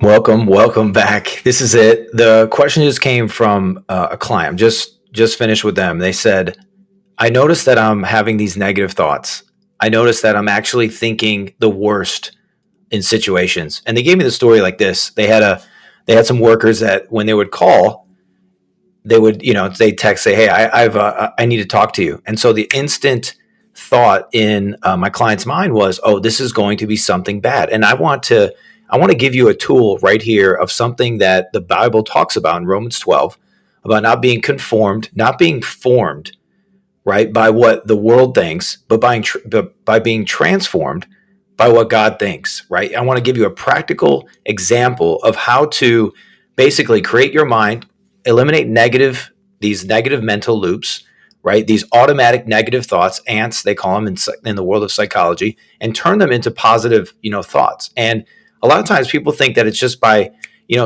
Welcome back. This is it. The question just came from a client. Just finished with them. They said, "I noticed that I'm having these negative thoughts. I noticed that I'm actually thinking the worst in situations." And they gave me the story like this. They had some workers that when they would call, they would they text say, "Hey, I need to talk to you." And so the instant thought in my client's mind was, "Oh, this is going to be something bad," and I want to give you a tool right here of something that the Bible talks about in Romans 12 about not being conformed, not being formed, right, by what the world thinks, but by being transformed by what God thinks, right? I want to give you a practical example of how to basically create your mind, eliminate these negative mental loops, right? These automatic negative thoughts, ants, they call them in the world of psychology, and turn them into positive, thoughts. And a lot of times people think that it's just by,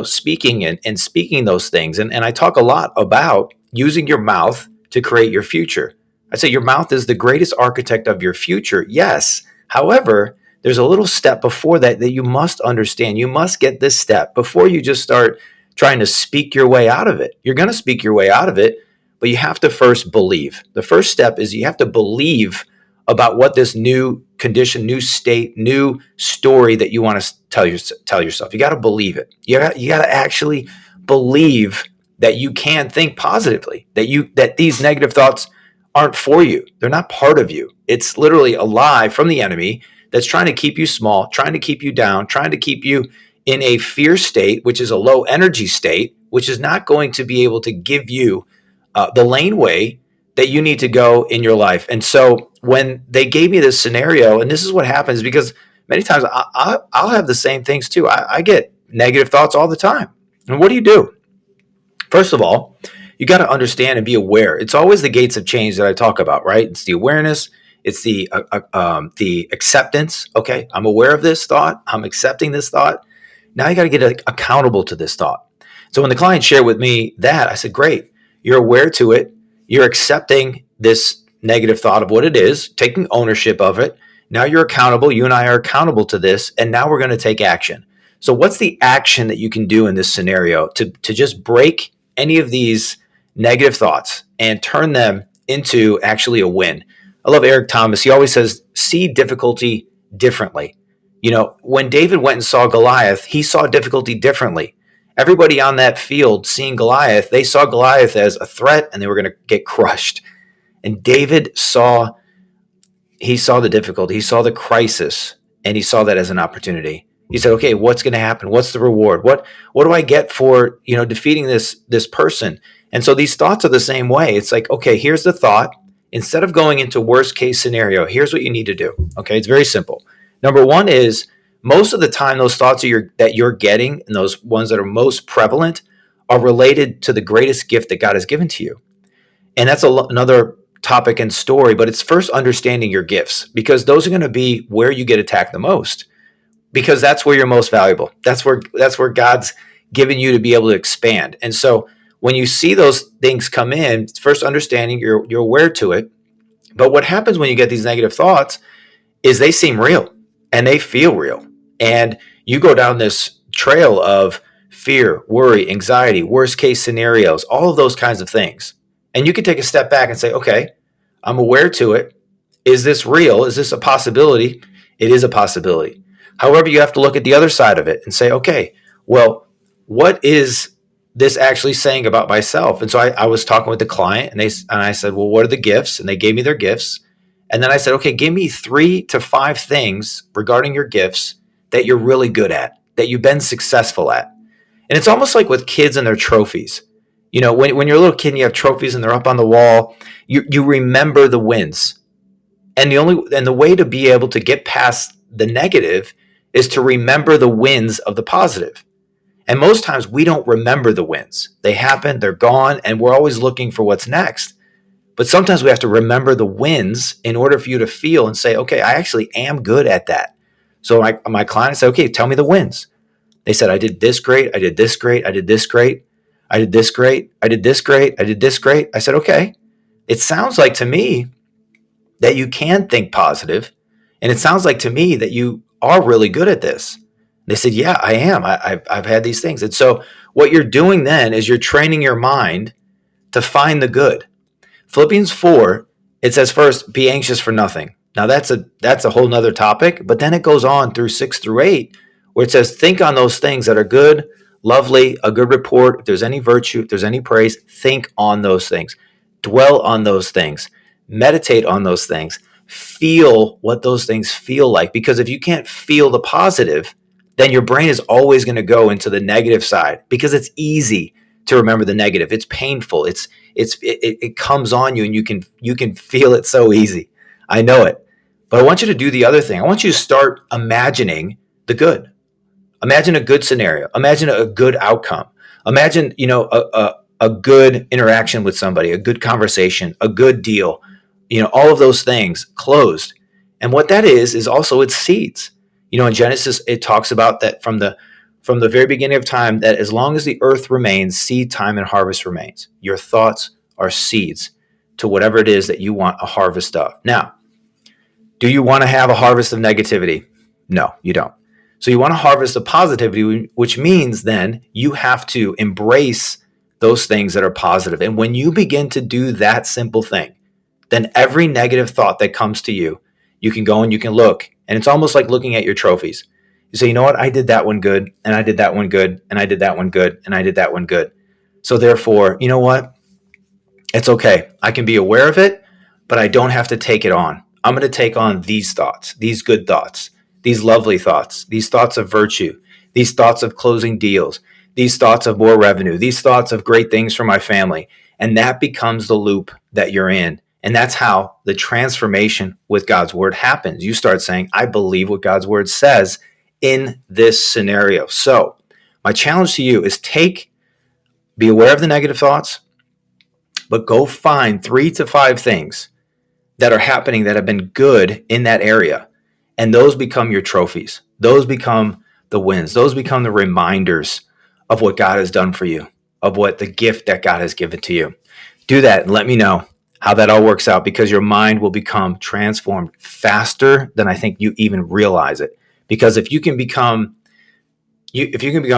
speaking and speaking those things. And I talk a lot about using your mouth to create your future. I say your mouth is the greatest architect of your future. Yes. However, there's a little step before that you must understand. You must get this step before you just start trying to speak your way out of it. You're going to speak your way out of it, but you have to first believe. The first step is you have to believe about what this new condition, new state, new story that you want to tell yourself. You got to believe it. You got to actually believe that you can think positively, that these negative thoughts aren't for you. They're not part of you. It's literally a lie from the enemy that's trying to keep you small, trying to keep you down, trying to keep you in a fear state, which is a low energy state, which is not going to be able to give you the laneway that you need to go in your life. And so when they gave me this scenario, and this is what happens, because many times I'll have the same things too. I get negative thoughts all the time. And what do you do? First of all, you got to understand and be aware. It's always the gates of change that I talk about, right? It's the awareness. It's the acceptance. Okay, I'm aware of this thought. I'm accepting this thought. Now you got to get accountable to this thought. So when the client shared with me that, I said, great, you're aware to it. You're accepting this negative thought of what it is, taking ownership of it. Now you're accountable. You and I are accountable to this. And now we're going to take action. So what's the action that you can do in this scenario to just break any of these negative thoughts and turn them into actually a win? I love Eric Thomas. He always says, see difficulty differently. When David went and saw Goliath, he saw difficulty differently. Everybody on that field seeing Goliath, they saw Goliath as a threat and they were going to get crushed. And David saw the difficulty, he saw the crisis, and he saw that as an opportunity. He said, okay, what's going to happen? What's the reward? What do I get for, defeating this person? And so these thoughts are the same way. It's like, okay, here's the thought. Instead of going into worst case scenario, here's what you need to do. Okay, it's very simple. Number one is most of the time those thoughts that you're getting and those ones that are most prevalent are related to the greatest gift that God has given to you. And that's another topic and story, but it's first understanding your gifts, because those are going to be where you get attacked the most, because that's where you're most valuable. That's where God's given you to be able to expand. And so when you see those things come in, it's first understanding you're aware to it. But what happens when you get these negative thoughts is they seem real and they feel real. And you go down this trail of fear, worry, anxiety, worst case scenarios, all of those kinds of things. And you can take a step back and say, okay, I'm aware to it. Is this real? Is this a possibility? It is a possibility. However, you have to look at the other side of it and say, okay, well, what is this actually saying about myself? And so I was talking with the client and I said, well, what are the gifts? And they gave me their gifts. And then I said, okay, give me 3 to 5 things regarding your gifts that you're really good at, that you've been successful at. And it's almost like with kids and their trophies. When you're a little kid and you have trophies and they're up on the wall, you remember the wins. And the way to be able to get past the negative is to remember the wins of the positive. And most times we don't remember the wins. They happen, they're gone, and we're always looking for what's next. But sometimes we have to remember the wins in order for you to feel and say, okay, I actually am good at that. So my client said, okay, tell me the wins. They said, I did this great, I did this great, I did this great, I did this great, I did this great, I did this great. I said, okay, it sounds like to me that you can think positive, and it sounds like to me that you are really good at this. They said, yeah, I am. I've had these things. And so what you're doing then is you're training your mind to find the good. Philippians 4, it says first, be anxious for nothing. Now that's a whole nother topic, but then it goes on through 6 through 8, where it says, think on those things that are good, lovely, a good report. If there's any virtue, if there's any praise, think on those things. Dwell on those things. Meditate on those things. Feel what those things feel like. Because if you can't feel the positive, then your brain is always going to go into the negative side, because it's easy to remember the negative. It's painful. It comes on you, and you can feel it so easy. I know it. But I want you to do the other thing. I want you to start imagining the good. Imagine a good scenario. Imagine a good outcome. Imagine, a good interaction with somebody, a good conversation, a good deal, all of those things closed. And what that is also its seeds. In Genesis, it talks about that from the very beginning of time, that as long as the earth remains, seed time and harvest remains. Your thoughts are seeds to whatever it is that you want a harvest of. Now, do you want to have a harvest of negativity? No, you don't. So you want to harvest of positivity, which means then you have to embrace those things that are positive. And when you begin to do that simple thing, then every negative thought that comes to you, you can go and you can look. And it's almost like looking at your trophies. You say, you know what? I did that one good, and I did that one good, and I did that one good, and I did that one good. So therefore, you know what? It's okay. I can be aware of it, but I don't have to take it on. I'm going to take on these thoughts, these good thoughts, these lovely thoughts, these thoughts of virtue, these thoughts of closing deals, these thoughts of more revenue, these thoughts of great things for my family. And that becomes the loop that you're in. And that's how the transformation with God's word happens. You start saying, I believe what God's word says in this scenario. So my challenge to you is be aware of the negative thoughts, but go find 3 to 5 things that are happening that have been good in that area. And those become your trophies. Those become the wins. Those become the reminders of what God has done for you, of what the gift that God has given to you. Do that and let me know how that all works out, because your mind will become transformed faster than I think you even realize it. Because if you can become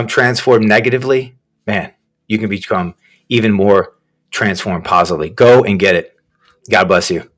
transformed negatively, man, you can become even more transformed positively. Go and get it. God bless you.